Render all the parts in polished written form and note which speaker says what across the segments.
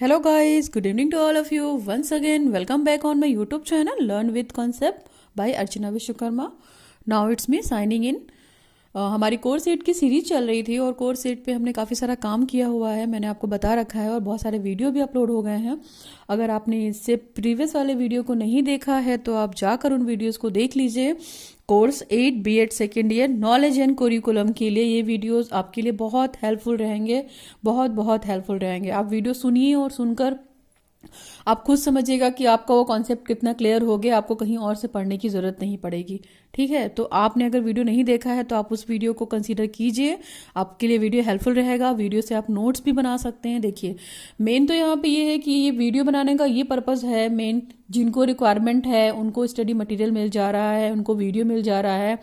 Speaker 1: Hello guys, good evening to all of you. Once again, welcome back on my YouTube channel Learn with Concept by Archana Vishwakarma. Now it's me signing in. हमारी course eight की series चल रही थी और course eight पे हमने काफ़ी सारा काम किया हुआ है, मैंने आपको बता रखा है और बहुत सारे वीडियो भी अपलोड हो गए हैं। अगर आपने इससे प्रीवियस वाले वीडियो को नहीं देखा है तो आप जाकर उन वीडियोस को देख लीजिए। Course 8 BEd second year knowledge and curriculum के लिए ये वीडियोस आपके लिए बहुत हेल्पफुल रहेंगे, बहुत हेल्पफुल रहेंगे। आप वीडियो सुनिए और सुनकर आप खुद समझिएगा कि आपका वो कॉन्सेप्ट कितना क्लियर हो गया, आपको कहीं और से पढ़ने की ज़रूरत नहीं पड़ेगी। ठीक है, तो आपने अगर वीडियो नहीं देखा है तो आप उस वीडियो को कंसीडर कीजिए, आपके लिए वीडियो हेल्पफुल रहेगा। वीडियो से आप नोट्स भी बना सकते हैं। देखिए, मेन तो यहाँ पे ये है कि ये वीडियो बनाने का ये पर्पज़ है, मेन जिनको रिक्वायरमेंट है उनको स्टडी मटेरियल मिल जा रहा है, उनको वीडियो मिल जा रहा है,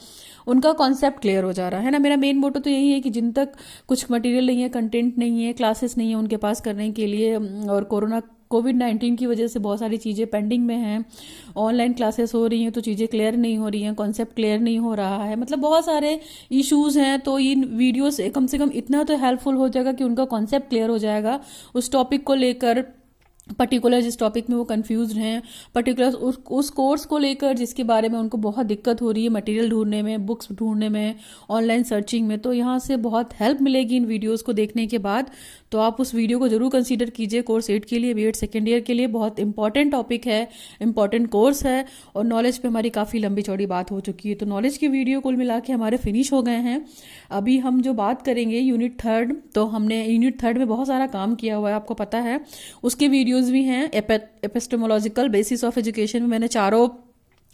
Speaker 1: उनका कॉन्सेप्ट क्लियर हो जा रहा है ना। मेरा मेन मोटो तो यही है कि जिन तक कुछ मटेरियल नहीं है, कंटेंट नहीं है, क्लासेस नहीं है उनके पास करने के लिए, और कोविड-19 की वजह से बहुत सारी चीज़ें पेंडिंग में हैं, ऑनलाइन क्लासेस हो रही हैं तो चीज़ें क्लियर नहीं हो रही हैं, कॉन्सेप्ट क्लियर नहीं हो रहा है, मतलब बहुत सारे इश्यूज़ हैं। तो इन वीडियो से कम इतना तो हेल्पफुल हो जाएगा कि उनका कॉन्सेप्ट क्लियर हो जाएगा उस टॉपिक को लेकर, पर्टिकुलर जिस टॉपिक में वो कंफ्यूज हैं, पर्टिकुलर उस कोर्स को लेकर जिसके बारे में उनको बहुत दिक्कत हो रही है मटेरियल ढूंढने में, बुक्स ढूंढने में, ऑनलाइन सर्चिंग में। तो यहाँ से बहुत हेल्प मिलेगी इन वीडियोस को देखने के बाद। तो आप उस वीडियो को जरूर कंसीडर कीजिए। कोर्स 8 के लिए, बीएड सेकेंड ईयर के लिए बहुत इंपॉर्टेंट टॉपिक है, इंपॉर्टेंट कोर्स है और नॉलेज पे हमारी काफ़ी लंबी चौड़ी बात हो चुकी है। तो नॉलेज के वीडियो कुल मिला के हमारे फिनिश हो गए हैं। अभी हम जो बात करेंगे यूनिट 3, तो हमने यूनिट 3 में बहुत सारा काम किया हुआ है, आपको पता है। उसके वीडियोज़ भी हैं। एपिस्टेमोलॉजिकल बेसिस ऑफ एजुकेशन में मैंने चारों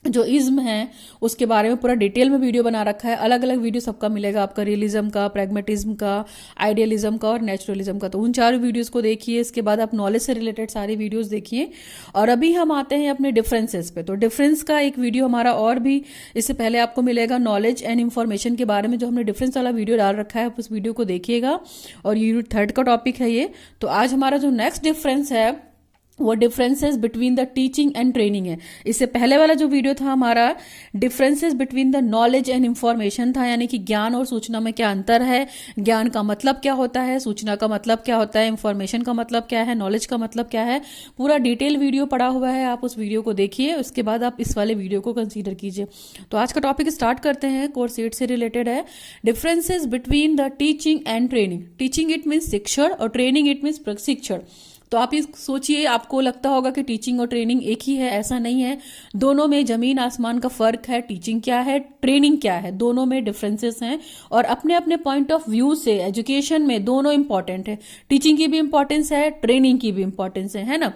Speaker 1: जो इज्म है उसके बारे में पूरा डिटेल में वीडियो बना रखा है। अलग अलग वीडियो सबका मिलेगा आपका, रियलिज्म का, प्रैग्मेटिज्म का, आइडियलिज्म का और नेचुरलिज्म का। तो उन चारों वीडियोस को देखिए, इसके बाद आप नॉलेज से रिलेटेड सारी वीडियोस देखिए। और अभी हम आते हैं अपने डिफरेंसेस पे। तो डिफरेंस का एक वीडियो हमारा और भी इससे पहले आपको मिलेगा, नॉलेज एंड इन्फॉर्मेशन के बारे में जो हमने डिफरेंस वाला वीडियो डाल रखा है, आप उस वीडियो को देखिएगा। और यूनिट 3 का टॉपिक है ये। तो आज हमारा जो नेक्स्ट डिफरेंस है वो differences between the teaching and training है। इससे पहले वाला जो वीडियो था हमारा, differences between the knowledge and information था, यानी कि ज्ञान और सूचना में क्या अंतर है, ज्ञान का मतलब क्या होता है, सूचना का मतलब क्या होता है, इंफॉर्मेशन का मतलब क्या है, नॉलेज का मतलब क्या है। पूरा डिटेल वीडियो पड़ा हुआ है, आप उस वीडियो को देखिए, उसके बाद आप इस वाले वीडियो को कंसीडर कीजिए। तो आज का टॉपिक स्टार्ट करते हैं, कोर्स 8 से रिलेटेड है, differences between the teaching and training. Teaching it means शिक्षण और ट्रेनिंग इट मीन्स प्रशिक्षण। तो आप ये सोचिए, आपको लगता होगा कि टीचिंग और ट्रेनिंग एक ही है, ऐसा नहीं है। दोनों में जमीन आसमान का फर्क है। टीचिंग क्या है, ट्रेनिंग क्या है, दोनों में डिफरेंसेस हैं और अपने अपने पॉइंट ऑफ व्यू से एजुकेशन में दोनों इंपॉर्टेंट है। टीचिंग की भी इंपॉर्टेंस है, ट्रेनिंग की भी इंपॉर्टेंस है ना।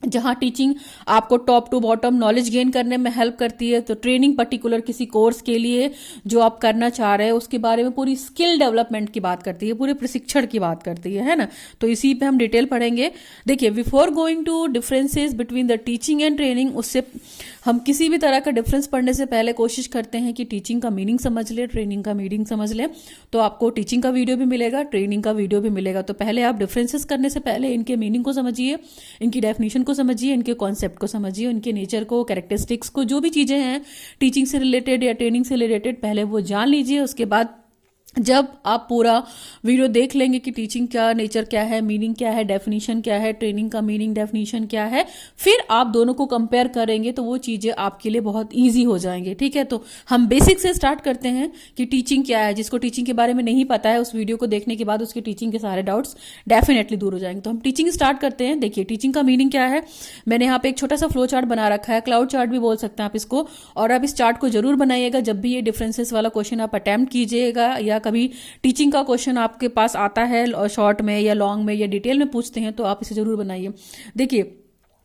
Speaker 1: जहां टीचिंग आपको top to bottom knowledge gain करने में हेल्प करती है, तो ट्रेनिंग पर्टिकुलर किसी कोर्स के लिए जो आप करना चाह रहे हैं उसके बारे में पूरी स्किल डेवलपमेंट की बात करती है, पूरे प्रशिक्षण की बात करती है ना। तो इसी पे हम डिटेल पढ़ेंगे। देखिए, before going to differences between the teaching and training, उससे हम किसी भी तरह का डिफरेंस पढ़ने से पहले कोशिश करते हैं कि टीचिंग का मीनिंग समझ ले, ट्रेनिंग का मीनिंग समझ ले। तो आपको टीचिंग का वीडियो भी मिलेगा, ट्रेनिंग का वीडियो भी मिलेगा। तो पहले आप डिफरेंसेस करने से पहले इनके मीनिंग को समझिए, इनकी डेफिनेशन को समझिए, इनके कॉन्सेप्ट को समझिए, इनके नेचर को, कैरेक्टरिस्टिक्स को, जो भी चीजें हैं टीचिंग से रिलेटेड या ट्रेनिंग से रिलेटेड पहले वो जान लीजिए। उसके बाद जब आप पूरा वीडियो देख लेंगे कि टीचिंग का नेचर क्या है, मीनिंग क्या है, डेफिनेशन क्या है, ट्रेनिंग का मीनिंग डेफिनेशन क्या है, फिर आप दोनों को कंपेयर करेंगे तो वो चीजें आपके लिए बहुत इजी हो जाएंगे। ठीक है, तो हम बेसिक से स्टार्ट करते हैं कि टीचिंग क्या है। जिसको टीचिंग के बारे में नहीं पता है, उस वीडियो को देखने के बाद उसके टीचिंग के सारे डाउट्स डेफिनेटली दूर हो जाएंगे। तो हम टीचिंग स्टार्ट करते हैं। देखिए, टीचिंग का मीनिंग क्या है, मैंने यहाँ पे एक छोटा सा फ्लो चार्ट बना रखा है, क्लाउड चार्ट भी बोल सकते हैं आप इसको। और आप इस चार्ट को जरूर बनाइएगा जब भी ये डिफरेंसेस वाला क्वेश्चन आप अटेम्प्ट कीजिएगा, या कभी टीचिंग का क्वेश्चन आपके पास आता है शॉर्ट में या लॉन्ग में या डिटेल में पूछते हैं, तो आप इसे जरूर बनाइए। देखिए,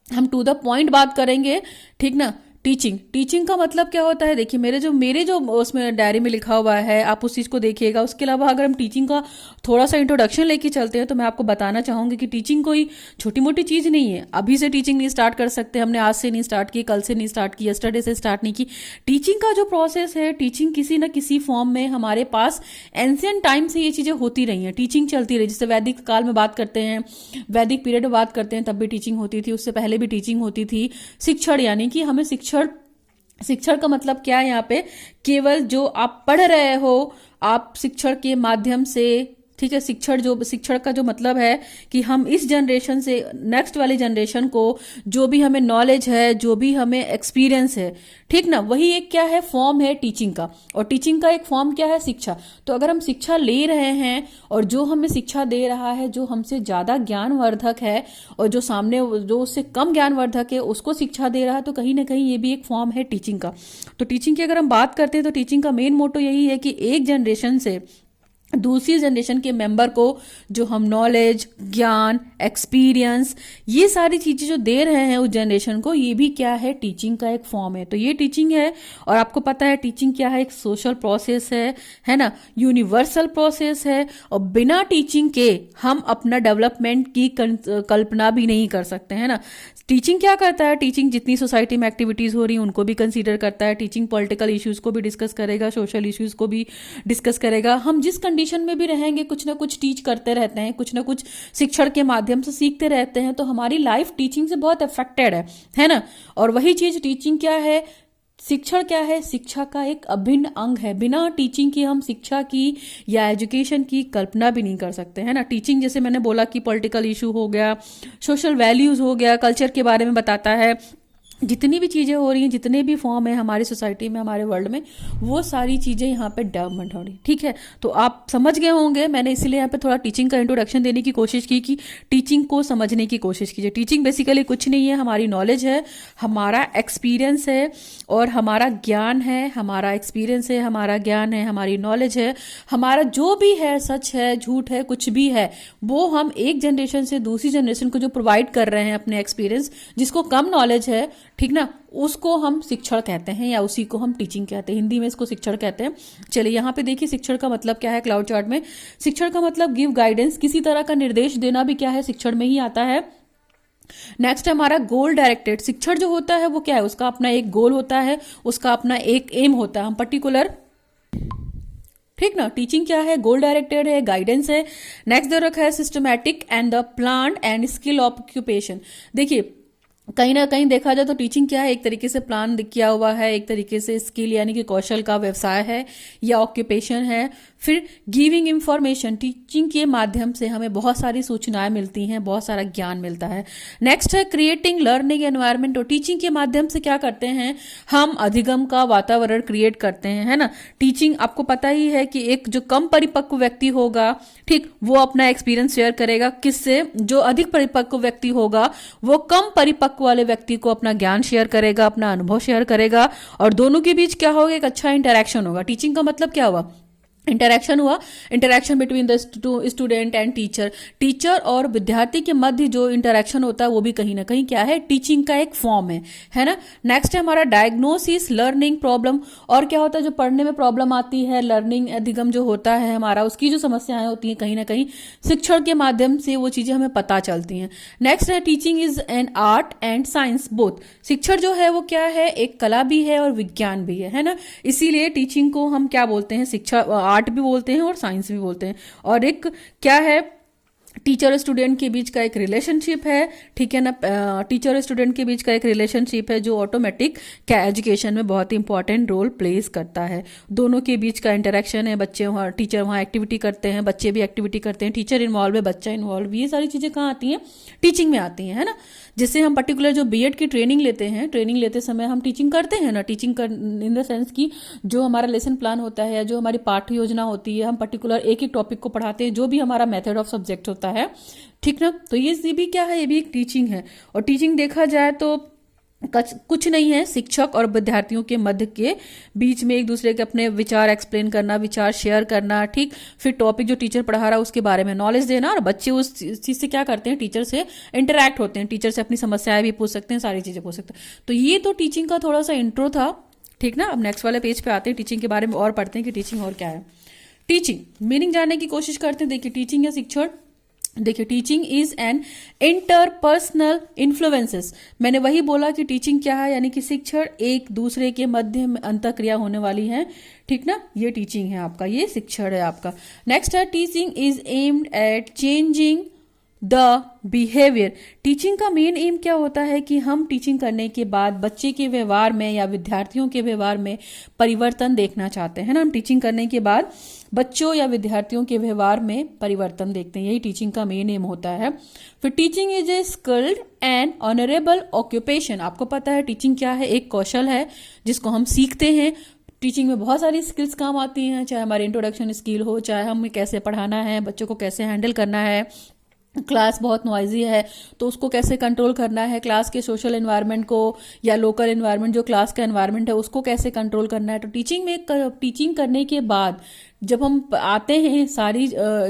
Speaker 1: हम टू द पॉइंट बात करेंगे, ठीक ना। टीचिंग का मतलब क्या होता है, देखिए मेरे जो उसमें डायरी में लिखा हुआ है, आप उस चीज को देखिएगा। उसके अलावा अगर हम टीचिंग का थोड़ा सा इंट्रोडक्शन लेके चलते हैं तो मैं आपको बताना चाहूंगी कि टीचिंग कोई छोटी मोटी चीज नहीं है। अभी से टीचिंग नहीं स्टार्ट कर सकते, हमने आज से नहीं स्टार्ट की, कल से नहीं स्टार्ट की, यस्टरडे से स्टार्ट नहीं की। टीचिंग का जो प्रोसेस है, टीचिंग किसी न किसी फॉर्म में हमारे पास एंशिएंट टाइम से ये चीजें होती रही हैं, टीचिंग चलती रही। जैसे वैदिक काल में बात करते हैं, वैदिक पीरियड में बात करते हैं, तब भी टीचिंग होती थी, उससे पहले भी टीचिंग होती थी। शिक्षण, यानी कि हमें शिक्षण का मतलब क्या है यहाँ पे, केवल जो आप पढ़ रहे हो, आप शिक्षण के माध्यम से ठीक है। शिक्षण का जो मतलब है कि हम इस जनरेशन से नेक्स्ट वाली जनरेशन को जो भी हमें नॉलेज है, जो भी हमें एक्सपीरियंस है, ठीक ना, वही एक क्या है, फॉर्म है टीचिंग का। और टीचिंग का एक फॉर्म क्या है, शिक्षा। तो अगर हम शिक्षा ले रहे हैं और जो हमें शिक्षा दे रहा है, जो हमसे ज्यादा ज्ञानवर्धक है और जो सामने जो उससे कम ज्ञानवर्धक है उसको शिक्षा दे रहा है, तो कहीं ना कहीं ये भी एक फॉर्म है टीचिंग का। तो टीचिंग की अगर हम बात करते हैं तो टीचिंग का मेन मोटो यही है कि एक जनरेशन से दूसरी जनरेशन के मेंबर को जो हम नॉलेज, ज्ञान, एक्सपीरियंस, ये सारी चीजें जो दे रहे हैं उस जनरेशन को, ये भी क्या है, टीचिंग का एक फॉर्म है। तो ये टीचिंग है। और आपको पता है टीचिंग क्या है, एक सोशल प्रोसेस है ना, यूनिवर्सल प्रोसेस है। और बिना टीचिंग के हम अपना डेवलपमेंट की कल्पना भी नहीं कर सकते, है ना। टीचिंग क्या करता है, टीचिंग जितनी सोसाइटी में एक्टिविटीज हो रही हैं उनको भी कंसीडर करता है। टीचिंग पॉलिटिकल इश्यूज को भी डिस्कस करेगा, सोशल इश्यूज को भी डिस्कस करेगा। हम जिस कंडीशन में भी रहेंगे कुछ ना कुछ टीच करते रहते हैं, कुछ ना कुछ शिक्षण के माध्यम से सीखते रहते हैं। तो हमारी लाइफ टीचिंग से बहुत अफेक्टेड है ना। और वही चीज टीचिंग क्या है, शिक्षण क्या है, शिक्षा का एक अभिन्न अंग है। बिना टीचिंग की हम शिक्षा की या एजुकेशन की कल्पना भी नहीं कर सकते, है ना। टीचिंग जैसे मैंने बोला कि पॉलिटिकल इशू हो गया, सोशल वैल्यूज हो गया, कल्चर के बारे में बताता है। जितनी भी चीजें हो रही हैं, जितने भी फॉर्म है हमारी सोसाइटी में, हमारे वर्ल्ड में, वो सारी चीजें यहाँ पे डेवलपमेंट हो रही, ठीक है। तो आप समझ गए होंगे, मैंने इसलिए यहाँ पे थोड़ा टीचिंग का इंट्रोडक्शन देने की कोशिश की कि टीचिंग को समझने की कोशिश कीजिए। टीचिंग बेसिकली कुछ नहीं है, हमारी नॉलेज है, हमारा एक्सपीरियंस है और हमारा ज्ञान है। हमारा एक्सपीरियंस है, हमारा ज्ञान है, हमारी नॉलेज है, हमारा जो भी है, सच है, झूठ है, कुछ भी है, वो हम एक जनरेशन से दूसरी जनरेशन को जो प्रोवाइड कर रहे हैं अपने एक्सपीरियंस, जिसको कम नॉलेज है, ठीक ना, उसको हम शिक्षण कहते हैं या उसी को हम टीचिंग कहते हैं। हिंदी में इसको शिक्षण कहते हैं। चलिए यहाँ पे देखिए शिक्षण का मतलब क्या है क्लाउड चार्ट में। शिक्षण का मतलब गिव गाइडेंस, किसी तरह का निर्देश देना भी क्या है, शिक्षण में ही आता है। नेक्स्ट है हमारा गोल डायरेक्टेड। शिक्षण जो होता है वो क्या है, उसका अपना एक गोल होता है, उसका अपना एक एम होता है, हम पर्टिकुलर, ठीक ना। टीचिंग क्या है, गोल डायरेक्टेड है, गाइडेंस है। नेक्स्ट दे रखा है systematic and the plan and skill occupation. देखिए कहीं ना कहीं देखा जाए तो टीचिंग क्या है, एक तरीके से प्लान किया हुआ है, एक तरीके से स्किल यानी कि कौशल का व्यवसाय है या ऑक्यूपेशन है। फिर गिविंग इंफॉर्मेशन, टीचिंग के माध्यम से हमें बहुत सारी सूचनाएं मिलती हैं, बहुत सारा ज्ञान मिलता है। नेक्स्ट है क्रिएटिंग लर्निंग एनवायरनमेंट। और टीचिंग के माध्यम से क्या करते हैं, हम अधिगम का वातावरण क्रिएट करते हैं, है ना। टीचिंग आपको पता ही है कि एक जो कम परिपक्व व्यक्ति होगा, ठीक, वो अपना एक्सपीरियंस शेयर करेगा किससे, जो अधिक परिपक्व व्यक्ति होगा वो कम परिपक्व वाले व्यक्ति को अपना ज्ञान शेयर करेगा, अपना अनुभव शेयर करेगा, और दोनों के बीच क्या होगा, एक अच्छा इंटरेक्शन होगा। टीचिंग का मतलब क्या हुआ, इंटरेक्शन हुआ, interaction between the student and teacher. Teacher और विद्यार्थी के मध्य जो इंटरेक्शन होता है वो भी कहीं ना कहीं क्या है, टीचिंग का एक फॉर्म है ना। नेक्स्ट है हमारा डायग्नोसिस लर्निंग प्रॉब्लम। और क्या होता है, जो पढ़ने में प्रॉब्लम आती है, लर्निंग अधिगम जो होता है हमारा, उसकी जो समस्याएं होती हैं कहीं ना कहीं शिक्षण के माध्यम से वो चीजें हमें पता चलती हैं। नेक्स्ट है teaching is an art and science both. शिक्षण जो है वो क्या है, एक कला भी है और विज्ञान भी है ना। इसीलिए टीचिंग को हम क्या बोलते हैं, शिक्षा आर्ट भी बोलते हैं और साइंस भी बोलते हैं। और एक क्या है, टीचर और स्टूडेंट के बीच का एक रिलेशनशिप है, ठीक है ना। टीचर और स्टूडेंट के बीच का एक रिलेशनशिप है जो ऑटोमेटिक क्या एजुकेशन में बहुत इंपॉर्टेंट रोल प्लेस करता है। दोनों के बीच का इंटरेक्शन है, बच्चे वहाँ, टीचर वहाँ एक्टिविटी करते हैं, बच्चे भी एक्टिविटी करते हैं, टीचर इन्वॉल्व है, बच्चा इन्वॉल्व, ये सारी चीजें कहाँ आती हैं, टीचिंग में आती हैं, है ना। जिससे हम पर्टिकुलर जो बीएड की ट्रेनिंग लेते हैं, ट्रेनिंग लेते समय हम टीचिंग करते हैं ना। टीचिंग इन द सेंस की जो हमारा लेसन प्लान होता है या जो हमारी पाठ्य योजना होती है, हम पर्टिकुलर एक एक टॉपिक को पढ़ाते हैं, जो भी हमारा मेथड ऑफ सब्जेक्ट होता है, ठीक ना। तो ये भी क्या है, ये भी एक टीचिंग है। और टीचिंग देखा जाए तो कुछ नहीं है, शिक्षक और विद्यार्थियों के मध्य के बीच में एक दूसरे के अपने विचार एक्सप्लेन करना, विचार शेयर करना, ठीक। फिर टॉपिक जो टीचर पढ़ा रहा है उसके बारे में नॉलेज देना, और बच्चे उस चीज से क्या करते हैं, टीचर से इंटरेक्ट होते हैं, टीचर से अपनी समस्याएं भी पूछ सकते हैं, सारी चीजें पूछ सकते हैं। तो ये तो टीचिंग का थोड़ा सा इंट्रो था, ठीक ना। अब नेक्स्ट वाले पेज पे आते हैं, टीचिंग के बारे में और पढ़ते हैं कि टीचिंग और क्या है। टीचिंग मीनिंग जानने की कोशिश करते हैं। देखिए टीचिंग या शिक्षण, देखिए teaching is an interpersonal influences. मैंने वही बोला कि टीचिंग क्या है, यानी कि शिक्षण एक दूसरे के मध्य में अंतःक्रिया होने वाली है, ठीक ना। ये टीचिंग है आपका, ये शिक्षण है आपका। नेक्स्ट है teaching is aimed at changing the behaviour. Teaching का मेन एम क्या होता है कि हम टीचिंग करने के बाद बच्चे के व्यवहार में या विद्यार्थियों के व्यवहार में परिवर्तन देखना चाहते हैं ना। हम टीचिंग करने के बाद बच्चों या विद्यार्थियों के व्यवहार में परिवर्तन देखते हैं, यही टीचिंग का मेन एम होता है। फिर teaching is a skilled and honourable occupation. आपको पता है टीचिंग क्या है, एक कौशल है जिसको हम सीखते हैं। टीचिंग में बहुत सारी स्किल्स काम आती हैं, चाहे हमारी इंट्रोडक्शन स्किल हो, चाहे हमें कैसे पढ़ाना है, बच्चों को कैसे हैंडल करना है, क्लास बहुत नॉइजी है तो उसको कैसे कंट्रोल करना है, क्लास के सोशल एनवायरनमेंट को या लोकल एनवायरनमेंट जो क्लास का एनवायरनमेंट है उसको कैसे कंट्रोल करना है। तो टीचिंग करने के बाद जब हम आते हैं सारी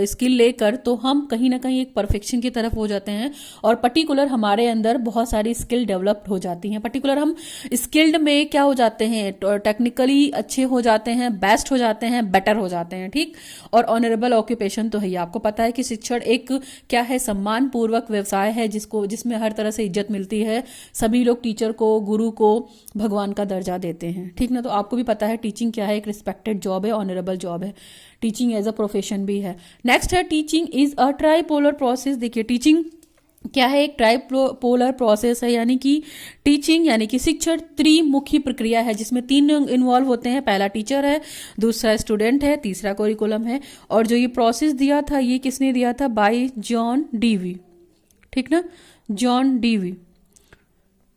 Speaker 1: स्किल लेकर तो हम कहीं ना कहीं एक परफेक्शन की तरफ हो जाते हैं और पर्टिकुलर हमारे अंदर बहुत सारी स्किल डेवलप्ड हो जाती हैं। पर्टिकुलर हम स्किल्ड में क्या हो जाते हैं, टेक्निकली अच्छे हो जाते हैं, बेस्ट हो जाते हैं, बेटर हो जाते हैं, ठीक। और ऑनरेबल ऑक्यूपेशन तो है ही, आपको पता है कि शिक्षण एक क्या है, सम्मान पूर्वक व्यवसाय है जिसमें हर तरह से इज्जत मिलती है। सभी लोग टीचर को, गुरु को भगवान का दर्जा देते हैं, ठीक ना। तो आपको भी पता है टीचिंग क्या है, एक रिस्पेक्टेड जॉब है, ऑनरेबल जॉब है, टीचिंग एज अ प्रोफेशन भी है। नेक्स्ट है teaching is a tripolar process. देखिए टीचिंग क्या है, एक ट्राइपोलर प्रोसेस है, यानी कि टीचिंग यानी कि शिक्षण त्रिमुखी प्रक्रिया है जिसमें तीन इन्वॉल्व होते हैं। पहला टीचर है, दूसरा स्टूडेंट है, तीसरा करिकुलम है। और जो ये प्रोसेस दिया था ये किसने दिया था, बाय जॉन डीवी, ठीक ना, जॉन डीवी।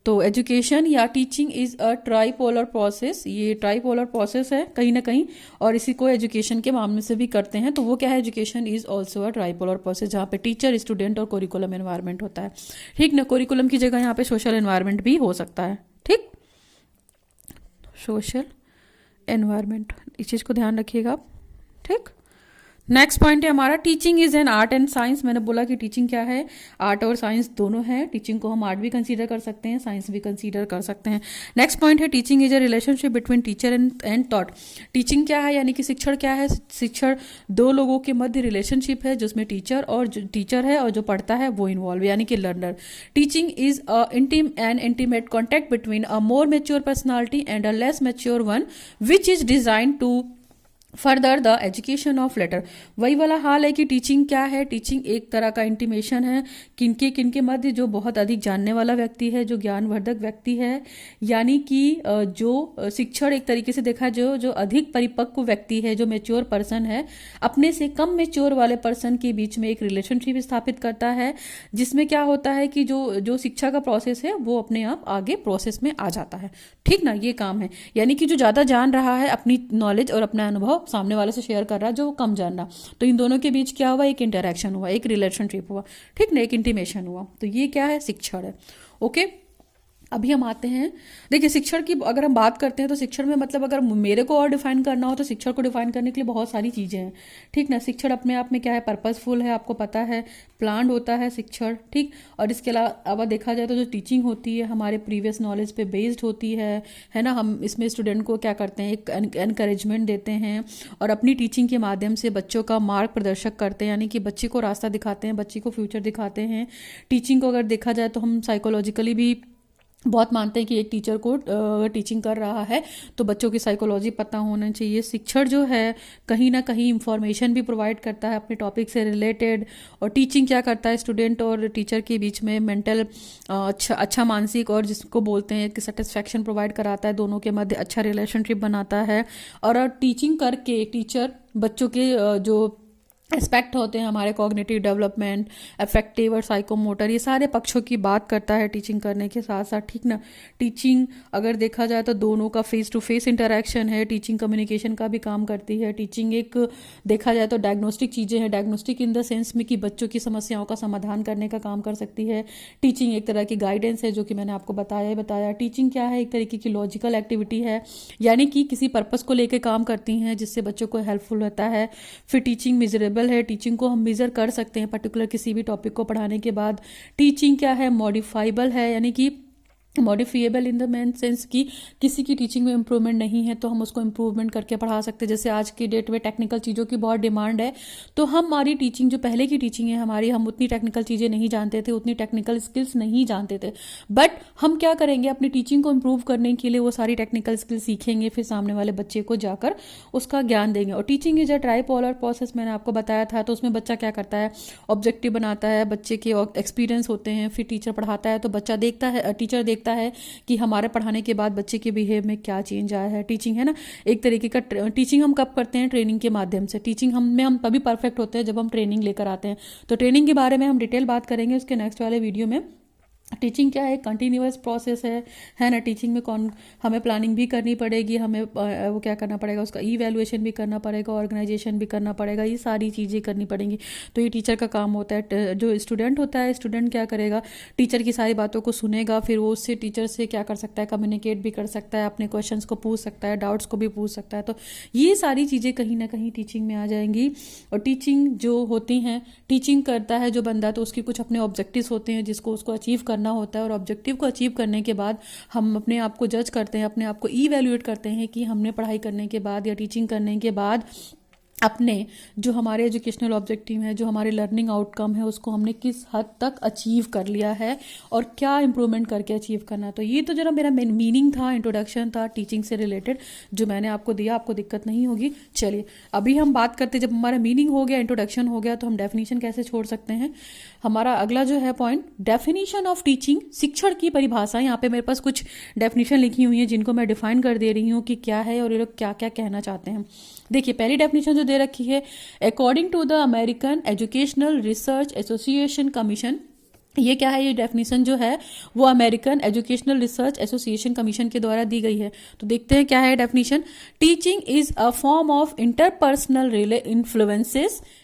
Speaker 1: तो एजुकेशन या teaching is a tripolar process, ये ट्राइपोलर प्रोसेस है कहीं ना कहीं, और इसी को एजुकेशन के मामले से भी करते हैं। तो वो क्या है, education is also a tripolar process जहाँ पे टीचर, स्टूडेंट और कोरिकुलम एनवायरनमेंट होता है, ठीक ना। कोरिकुलम की जगह यहाँ पे सोशल एनवायरनमेंट भी हो सकता है, ठीक, सोशल एनवायरनमेंट, इस चीज़ को ध्यान रखिएगा आप, ठीक। नेक्स्ट पॉइंट है हमारा teaching is an art and science. मैंने बोला कि टीचिंग क्या है, आर्ट और साइंस दोनों है। टीचिंग को हम आर्ट भी कंसीडर कर सकते हैं, साइंस भी कंसीडर कर सकते हैं। नेक्स्ट पॉइंट है teaching is a relationship between teacher and taught. Teaching क्या है, यानी कि शिक्षण क्या है, शिक्षण दो लोगों के मध्य रिलेशनशिप है जिसमें टीचर है और जो पढ़ता है वो इन्वॉल्व, यानी कि learner. Teaching is a intimate contact between a more mature personality and a less mature one which is design to further the education of latter. वही वाला हाल है कि टीचिंग क्या है, टीचिंग एक तरह का इंटीमेशन है किनके मध्य, जो बहुत अधिक जानने वाला व्यक्ति है, जो ज्ञानवर्धक व्यक्ति है, यानी कि जो शिक्षण एक तरीके से देखा जो अधिक परिपक्व व्यक्ति है, जो मेच्योर पर्सन है, अपने से कम मेच्योर वाले पर्सन के बीच में एक रिलेशनशिप स्थापित करता है, जिसमें क्या होता है कि जो शिक्षा का प्रोसेस है वो अपने आप आगे प्रोसेस में आ जाता है, ठीक ना। ये काम है, यानी कि जो ज्यादा जान रहा है अपनी नॉलेज और अपना अनुभव सामने वाले से शेयर कर रहा है जो कम जान रहा, तो इन दोनों के बीच क्या हुआ, एक इंटरेक्शन हुआ, एक रिलेशनशिप हुआ, ठीक ना, एक इंटीमेशन हुआ। तो ये क्या है, शिक्षण है, ओके। अभी हम आते हैं, देखिए शिक्षण की अगर हम बात करते हैं तो शिक्षण में मतलब अगर मेरे को और डिफाइन करना हो तो शिक्षण को डिफाइन करने के लिए बहुत सारी चीज़ें हैं, ठीक ना। शिक्षण अपने आप में क्या है, पर्पसफुल है, आपको पता है, प्लान्ड होता है शिक्षण, ठीक। और इसके अलावा देखा जाए तो जो टीचिंग होती है हमारे प्रीवियस नॉलेज पे बेस्ड होती है ना। हम इसमें स्टूडेंट को क्या करते हैं, एक एनकरेजमेंट देते हैं और अपनी टीचिंग के माध्यम से बच्चों का मार्ग प्रदर्शक करते हैं, यानी कि बच्चे को रास्ता दिखाते हैं, बच्चे को फ्यूचर दिखाते हैं। टीचिंग को अगर देखा जाए तो हम साइकोलॉजिकली भी बहुत मानते हैं कि एक टीचर को टीचिंग कर रहा है तो बच्चों की साइकोलॉजी पता होना चाहिए। शिक्षण जो है कहीं ना कहीं इंफॉर्मेशन भी प्रोवाइड करता है अपने टॉपिक से रिलेटेड। और टीचिंग क्या करता है, स्टूडेंट और टीचर के बीच में मेंटल अच्छा मानसिक और जिसको बोलते हैं कि सेटिस्फैक्शन प्रोवाइड कराता है, दोनों के मध्य अच्छा रिलेशनशिप बनाता है। और टीचिंग करके टीचर बच्चों के जो एस्पेक्ट होते हैं हमारे कॉग्निटिव डेवलपमेंट, अफेक्टिव और साइकोमोटर, ये सारे पक्षों की बात करता है टीचिंग करने के साथ साथ, ठीक ना। टीचिंग अगर देखा जाए तो दोनों का फेस टू फेस इंटरेक्शन है, टीचिंग कम्युनिकेशन का भी काम करती है। टीचिंग एक देखा जाए तो डायग्नोस्टिक चीज़ें हैं, डायग्नोस्टिक इन द सेंस में कि बच्चों की समस्याओं का समाधान करने का काम कर सकती है। टीचिंग एक तरह की गाइडेंस है जो कि मैंने आपको बताया। टीचिंग क्या है, एक तरीके की लॉजिकल एक्टिविटी है, यानी कि किसी पर्पस को लेकर काम करती हैं जिससे बच्चों को हेल्पफुल होता है। फिर टीचिंग मेजरेबल है, टीचिंग को हम मेजर कर सकते हैं पर्टिकुलर किसी भी टॉपिक को पढ़ाने के बाद। टीचिंग क्या है, मॉडिफाइबल है, यानी कि modifiable in the main sense कि किसी की टीचिंग में इम्प्रूवमेंट नहीं है तो हम उसको इम्प्रूवमेंट करके पढ़ा सकते हैं। जैसे आज की डेट में टेक्निकल चीज़ों की बहुत डिमांड है, तो हमारी टीचिंग जो पहले की टीचिंग है हमारी, हम उतनी टेक्निकल चीज़ें नहीं जानते थे, उतनी टेक्निकल स्किल्स नहीं जानते थे, बट हम क्या करेंगे अपनी टीचिंग को इम्प्रूव करने के लिए वो सारी टेक्निकल स्किल्स सीखेंगे, फिर सामने वाले बच्चे को जाकर उसका ज्ञान देंगे। और teaching is a tripolar process, मैंने आपको बताया था। तो उसमें बच्चा क्या करता है, ऑब्जेक्टिव बनाता है, बच्चे के एक्सपीरियंस होते हैं, फिर टीचर पढ़ाता है तो बच्चा देखता है, टीचर देखता है कि हमारे पढ़ाने के बाद बच्चे के बिहेव में क्या चेंज आया है। टीचिंग है ना एक तरीके का, टीचिंग हम कब करते हैं, ट्रेनिंग के माध्यम से। टीचिंग हम तभी परफेक्ट होते हैं जब हम ट्रेनिंग लेकर आते हैं। तो ट्रेनिंग के बारे में हम डिटेल बात करेंगे उसके नेक्स्ट वाले वीडियो में। टीचिंग क्या है, कंटिन्यूअस प्रोसेस है ना। टीचिंग में हमें प्लानिंग भी करनी पड़ेगी, हमें वो क्या करना पड़ेगा, उसका इवैल्यूएशन भी करना पड़ेगा, ऑर्गेनाइजेशन भी करना पड़ेगा, ये सारी चीज़ें करनी पड़ेंगी। तो ये टीचर का काम होता है। जो स्टूडेंट होता है, स्टूडेंट क्या करेगा, टीचर की सारी बातों को सुनेगा, फिर वो उससे टीचर से क्या कर सकता है, कम्युनिकेट भी कर सकता है, अपने क्वेश्चंस को पूछ सकता है, डाउट्स को भी पूछ सकता है। तो ये सारी चीज़ें कहीं ना कहीं टीचिंग में आ जाएंगी। और टीचिंग जो होती हैं, टीचिंग करता है जो बंदा, तो उसके कुछ अपने ऑब्जेक्टिव्स होते हैं जिसको उसको अचीव करना होता है। और ऑब्जेक्टिव को अचीव करने के बाद हम अपने आप को जज करते हैं, अपने आप को इवैल्यूएट करते हैं कि हमने पढ़ाई करने के बाद या टीचिंग करने के बाद अपने जो हमारे एजुकेशनल ऑब्जेक्टिव है, जो हमारे लर्निंग आउटकम है, उसको हमने किस हद तक अचीव कर लिया है और क्या इंप्रूवमेंट करके अचीव करना है। तो ये तो जरा मेरा मीनिंग था, इंट्रोडक्शन था टीचिंग से रिलेटेड जो मैंने आपको दिया। आपको दिक्कत नहीं होगी। चलिए अभी हम बात करते, जब हमारा मीनिंग हो गया, इंट्रोडक्शन हो गया, तो हम डेफिनेशन कैसे छोड़ सकते हैं। हमारा अगला जो है पॉइंट, डेफिनेशन ऑफ टीचिंग, शिक्षण की परिभाषा। यहाँ पे मेरे पास कुछ डेफिनेशन लिखी हुई है जिनको मैं डिफाइन कर दे रही हूँ कि क्या है और ये लोग क्या क्या कहना चाहते हैं। देखिए पहली डेफिनेशन जो दे रखी है, according to the American educational research association commission. ये क्या है, ये डेफिनेशन जो है वो American educational research association commission के द्वारा दी गई है। तो देखते हैं क्या है definition. Teaching is a form of interpersonal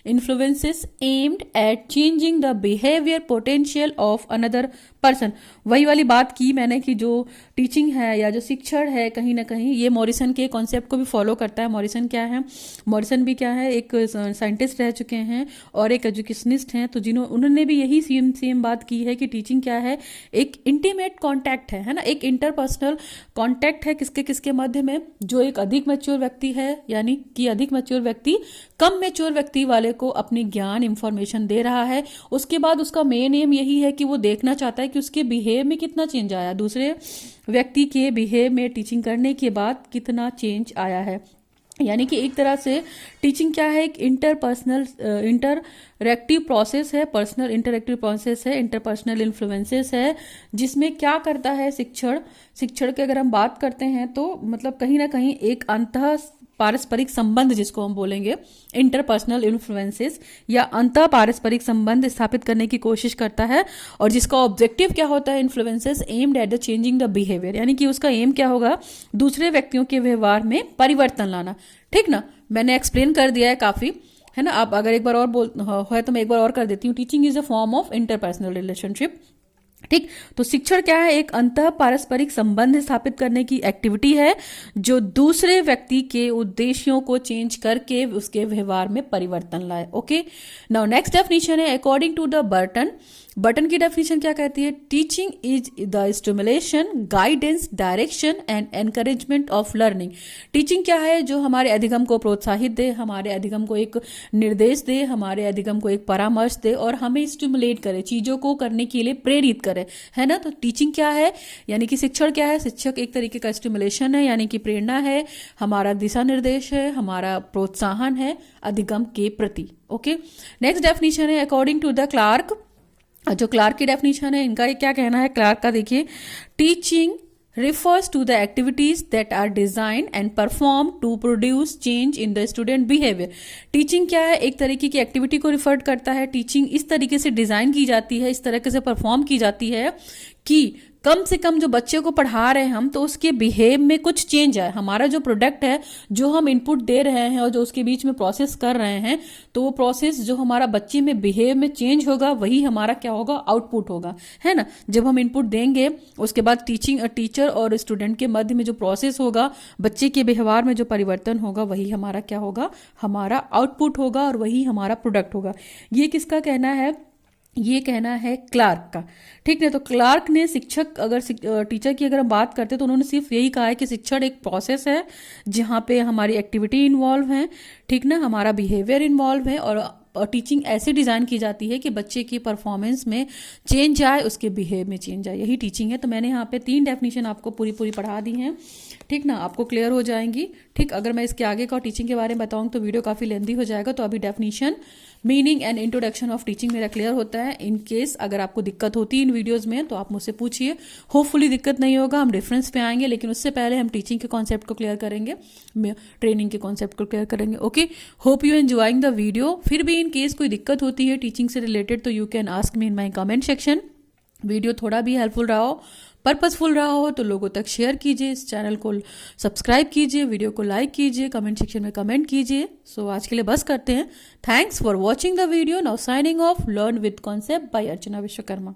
Speaker 1: influences aimed at changing the behaviour potential of another person. वही वाली बात की मैंने कि जो टीचिंग है या जो शिक्षण है, कहीं ना कहीं ये मॉरिसन के कॉन्सेप्ट को भी फॉलो करता है। मॉरिसन क्या है, मॉरिसन भी क्या है, एक साइंटिस्ट रह चुके हैं और एक एजुकेशनिस्ट हैं। तो उन्होंने भी यही सेम बात की है कि टीचिंग क्या है, एक इंटीमेट कॉन्टैक्ट है ना, एक इंटरपर्सनल कॉन्टैक्ट है किसके किसके मध्य में। जो एक अधिक मैच्योर व्यक्ति है, यानी कि अधिक मैच्योर व्यक्ति कम मैच्योर व्यक्ति वाले को अपनी ज्ञान इंफॉर्मेशन दे रहा है। उसके बाद उसका मेन एम यही है कि वो देखना चाहता है कि उसके बिहेव में कितना चेंज आया, दूसरे व्यक्ति के बिहेव में टीचिंग करने के बाद कितना चेंज आया है। यानी कि एक तरह से टीचिंग क्या है, एक इंटरएक्टिव प्रोसेस है, पर्सनल इंटरएक्टिव प्रोसेस है, इंटरपर्सनल इन्फ्लुएंसेस है, जिसमें क्या करता है शिक्षण की अगर हम बात करते हैं तो मतलब कहीं ना कहीं एक अंतः पारस्परिक संबंध जिसको हम बोलेंगे इंटरपर्सनल इन्फ्लुएंसेस या अंतः पारस्परिक संबंध स्थापित करने की कोशिश करता है। और जिसका ऑब्जेक्टिव क्या होता है, influences aimed at the changing the behaviour, यानी कि उसका एम क्या होगा, दूसरे व्यक्तियों के व्यवहार में परिवर्तन लाना। ठीक ना, मैंने एक्सप्लेन कर दिया है काफी, है ना। आप अगर एक बार और है तो मैं एक बार और कर देती हूँ। Teaching is a form of interpersonal relationship. ठीक, तो शिक्षण क्या है, एक अंतः पारस्परिक संबंध स्थापित करने की एक्टिविटी है जो दूसरे व्यक्ति के उद्देश्यों को चेंज करके उसके व्यवहार में परिवर्तन लाए। ओके, नाउ नेक्स्ट डेफिनेशन है अकॉर्डिंग टू द बर्टन की डेफिनेशन क्या कहती है, teaching is the stimulation, guidance, direction and encouragement of learning. Teaching क्या है, जो हमारे अधिगम को प्रोत्साहित दे, हमारे अधिगम को एक निर्देश दे, हमारे अधिगम को एक परामर्श दे और हमें स्टिमुलेट करे, चीजों को करने के लिए प्रेरित करे, है ना। तो टीचिंग क्या है, यानी कि शिक्षण क्या है, शिक्षक एक तरीके का स्टिमुलेशन है, यानी कि प्रेरणा है, हमारा दिशा निर्देश है, हमारा प्रोत्साहन है अधिगम के प्रति। ओके, नेक्स्ट डेफिनेशन है अकॉर्डिंग टू द क्लार्क। जो क्लार्क की डेफिनेशन है, इनका क्या कहना है क्लार्क का, देखिए, teaching refers to the activities that are designed and performed to produce change in the student behavior। Teaching क्या है, एक तरीके की एक्टिविटी को रिफर करता है। टीचिंग इस तरीके से डिजाइन की जाती है, इस तरीके से परफॉर्म की जाती है कि कम से कम जो बच्चे को पढ़ा रहे हैं हम, तो उसके बिहेव में कुछ चेंज आए। हमारा जो प्रोडक्ट है, जो हम इनपुट दे रहे हैं और जो उसके बीच में प्रोसेस कर रहे हैं, तो वो प्रोसेस जो हमारा बच्चे में बिहेव में चेंज होगा, वही हमारा क्या होगा, आउटपुट होगा, है ना। जब हम इनपुट देंगे, उसके बाद टीचर और स्टूडेंट के मध्य में जो प्रोसेस होगा, बच्चे के व्यवहार में जो परिवर्तन होगा, वही हमारा क्या होगा, हमारा आउटपुट होगा और वही हमारा प्रोडक्ट होगा। ये किसका कहना है, ये कहना है क्लार्क का। ठीक है, तो क्लार्क ने शिक्षक, अगर टीचर की अगर हम बात करते हैं तो उन्होंने सिर्फ यही कहा है कि शिक्षण एक प्रोसेस है जहाँ पे हमारी एक्टिविटी इन्वॉल्व है, ठीक ना, हमारा बिहेवियर इन्वॉल्व है, और टीचिंग ऐसे डिज़ाइन की जाती है कि बच्चे की परफॉर्मेंस में चेंज आए, उसके बिहेव में चेंज आए, यही टीचिंग है। तो मैंने यहाँ पे 3 डेफिनेशन आपको पूरी पूरी पढ़ा दी हैं, ठीक ना, आपको क्लियर हो जाएंगी। ठीक, अगर मैं इसके आगे का टीचिंग के बारे में बताऊँ तो वीडियो काफ़ी लेंदी हो जाएगा, तो अभी definition, meaning and introduction of teaching मेरा क्लियर होता है। इन केस अगर आपको दिक्कत होती है इन वीडियोस में तो आप मुझसे पूछिए, होपफुली दिक्कत नहीं होगा। हम रेफरेंस पे आएंगे, लेकिन उससे पहले हम टीचिंग के कॉन्सेप्ट को क्लियर करेंगे, ट्रेनिंग के कॉन्सेप्ट को क्लियर करेंगे। Okay, hope you enjoying the video. फिर भी इन केस कोई दिक्कत होती है टीचिंग से रिलेटेड तो you can ask me in my comment section. Video थोड़ा भी हेल्पफुल रहा हो, पर्पसफुल रहा हो तो लोगों तक शेयर कीजिए, इस चैनल को सब्सक्राइब कीजिए, वीडियो को लाइक कीजिए, कमेंट सेक्शन में कमेंट कीजिए। सो आज के लिए बस करते हैं। Thanks for watching the video. Now signing off, learn with concept bye Archana Vishwakarma.